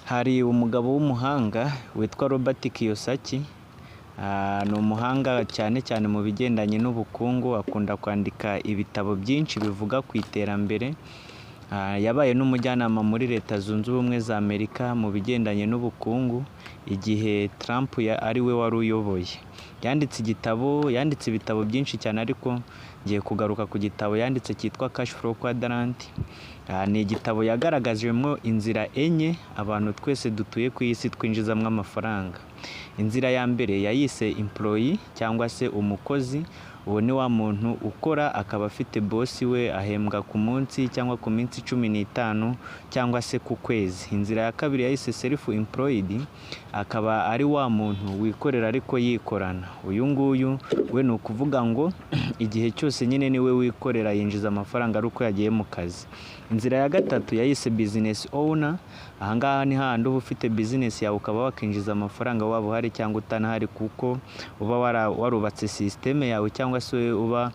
Hari umugabo w'umuhanga witwa Robert Kiyosaki. Ni umuhanga cyane cyane mu bigendanye n'ubukungu, akunda kwandika ibitabo byinshi bivuga ku iterambere. Yabaye n'umujyanama muri Leta Zunze Ubumwe za Amerika mu bigendanye n'ubukungu igihe Trump ari we wari uyoboye. Yanditse ibitabo byinshi cyane, ariko ngiye kugaruka ku gitabo yanditse cyitwa Cash Flow Quadrant. Ni igitabo yagaragajemo inzira enye abantu twese dutuye ku isi twinjizamo amafaranga. Inzira ya mbere yayise employee cyangwa se umukozi. Uwo ni wa muntu ukora akaba afite boss we, ahembwa ku munsi cyangwa ku minsi 15 cyangwa se ku kwezi. Inzira ya kabiri yayise self employed, akaba ari wa muntu wikorera ariko yikorana. Uyu nguyu we ni ukuvuga ngo igihe cyose nyine niwe wikorera, yinjiza amafaranga ari uko yagiye mu kazi. Inzira ya gatatu yayise business owner. Ahangaha ni handi uba ufite business yawe ukaba wakinjiza amafaranga waba uhari cyangwa utanahari, kuko uba warubatse systeme yawe cyangwa se uba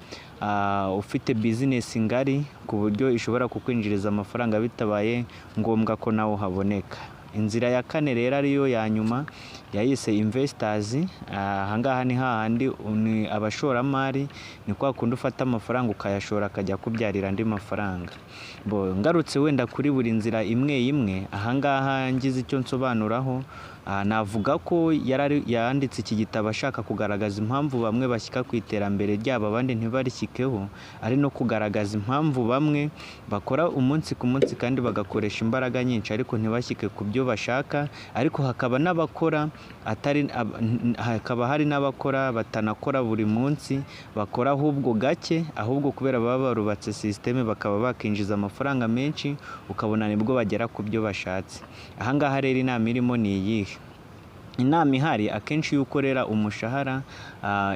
ufite business ngari ku buryo ishobora kukwinjiriza amafaranga bitabaye ngombwa ko nawe haboneka. Inzira ya kane rero ariyo ya nyuma yayise investors. Ahangaha ni hahandi ni abashoramari, ni kwa kundi ufata amafaranga ukayashora akajya kubyarira andi mafaranga. Ngarutse wenda kuri buri nzira imwe imwe, ahangaha ngize icyo nsobanuraho. Navuga ko yanditse iki gitabo ashaka kugaragaza impamvu bamwe bashyika ku iterambere ryabo abandi ntibarishikeho, ari no kugaragaza impamvu bamwe bakora umunsi ku munsi kandi bagakoresha imbaraga nyinshi ariko ntibashyike ku byo bashaka, ariko hakaba hari n'abakora batanakora buri munsi, bakora ahubwo gake, ahubwo kubera baba barubatse systeme bakaba bakinjiza amafaranga menshi, ukabona nibwo bagera ku byo bashatse. Ahangaha rero inama irimo ni iyihe? Inama ihari akenshi iyo ukorera umushahara,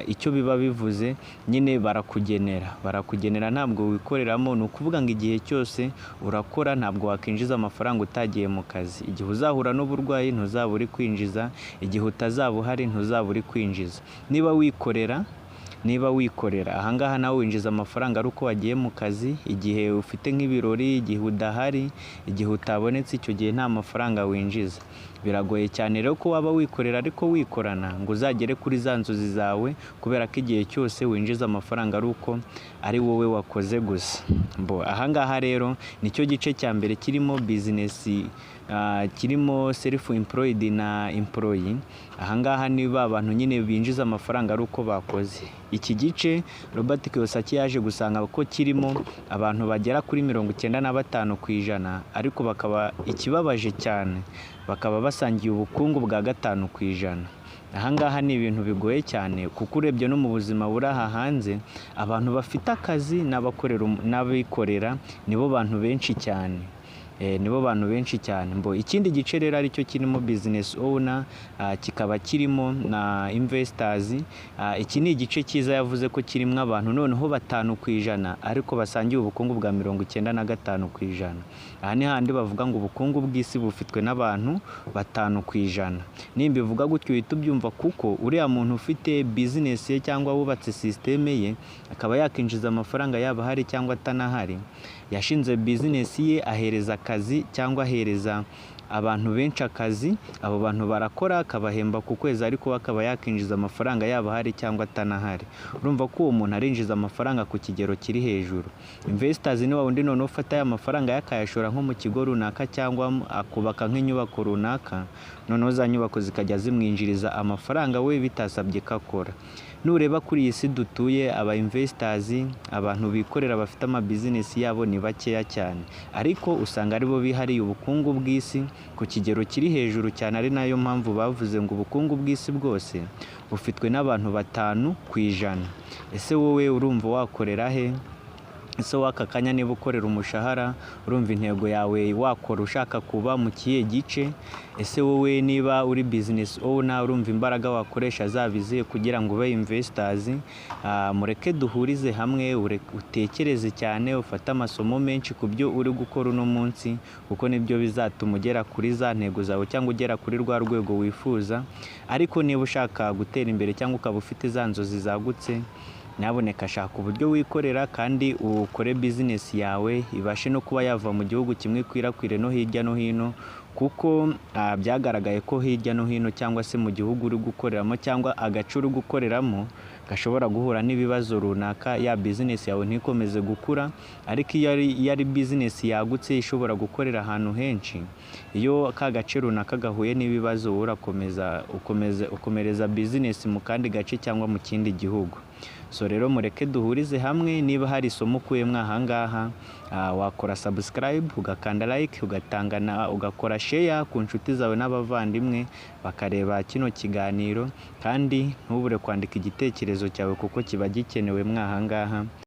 icyo biba bivuze nyine barakugenera ntabwo wikoreramo. Ni ukuvuga ngo igihe cyose urakora ntabwo wakinjiza amafaranga utagiye mu kazi. Igihe uzahura n'uburwayi ntuzaba uri kwinjiza, igihe utazaba uhari ntuzaba uri kwinjiza. Niba wikorera ahangaha nawe winjiza amafaranga ari uko wagiye mu kazi. Igihe ufite nk'ibirori, igihe udahari, igihe utabonetse, icyo gihe nta mafaranga winjiza. Biragoye cyane rero ko waba wikorera ariko wikorana ngo uzagere kuri za nzozi zawe, kubera ko igihe cyose winjiza amafaranga ari uko ari wowe wakoze gusa. Ahangaha rero nicyo gice cya mbere kirimo business, kirimo self employed na employee. Ahangaha ni abantu nyine binjiza amafaranga ari uko bakoze. Iki gice Robert Kiyosaki yaje gusanga ko kirimo abantu bagera kuri 95%, ariko bakaba ikibabaje cyane bakaba basangiye ubukungu bwa 5%. Ahangaha ni ibintu bigoye cyane, kuko urebye no mu buzima buri aha hanze, abantu bafite akazi n'abikorera nibo bantu benshi cyane. Ikindi gice rero aricyo kirimo business owner, kikaba kirimo na investors. Iki ni igice cyiza yavuze ko kirimo abantu noneho 5%, ariko basangiye ubukungu bwa 95%. Aha ni handi bavuga ngo ubukungu bw'isi bufitwe n'abantu 5%. Nimba bivuga gutyo uhita ubyumva, kuko uriya muntu ufite business ye cyangwa wubatse systeme ye akaba yakinjiza amafaranga yaba hari cyangwa atanahari, yashinze business ye, ahereza akazi cyangwa ahereza abantu benshi akazi. Abo bantu barakora akabahemba ku kwezi, ariko akaba yakinjiza amafaranga yaba hari cyangwa atanahari. Urumva ko uwo muntu arinjiza amafaranga ku kigero kiri hejuru. Investors ni wundi none ufata aya mafaranga yakayashora nko mu kigo runaka cyangwa akubaka nk'inyubako runaka, noneho za nyubako zikajya zimwinjiriza amafaranga we bitasabye ko akora. Nureba kuri iyi si dutuye, aba investors, abantu bikorera bafite ama business yabo ni bakeya cyane, ariko usanga aribo bihariye ubukungu bw'isi ku kigero kiri hejuru cyane. Ari nayo mpamvu bavuze ngo ubukungu bw'isi bwose bufitwe n'abantu 5%. Ese wowe urumva wakorera he? Ese waka kanya niba ukorera umushahara, urumva intego yawe wakora ushaka kuba mu kihe gice? Ese wowe niba uri business owner, urumva imbaraga wakoresha zabiziye kugira ngo ube investors? Mureke duhurize hamwe, utekereze cyane, ufate amasomo menshi ku byo uri gukora uno munsi, kuko nibyo bizatuma ugera kuri za ntego zawe cyangwa ugera kuri rwa rwego wifuza. Ariko niba ushaka gutera imbere cyangwa ukaba ufite za nzozi zagutse, nyaboneka shaka uburyo wikorera kandi ukore business yawe ibashe no kuba yava mu gihugu kimwe kwirakwire no hirya no hino, kuko byagaragaye ko hirya no hino cyangwa se mu gihugu uri gukoreramo cyangwa agace uri gukoreramo gashobora guhura n'ibibazo runaka, ya bizinesi yawe ntikomeze gukura. Ariko iyo ari bizinesi yagutse ishobora gukorera ahantu henshi, iyo ka gace runaka gahuye n'ibibazo ukomereza bizinesi mu kandi gace cyangwa mu kindi gihugu. So rero mureke duhurize hamwe, niba hari isomo ukuyemo aha ngaha wakora subscribe, ugakanda like, ugakora share ku nshuti zawe n'abavandimwe bakareba kino kiganiro, kandi ntubure kwandika igitekerezo cyawe kuko kiba gikenewe aha ngaha.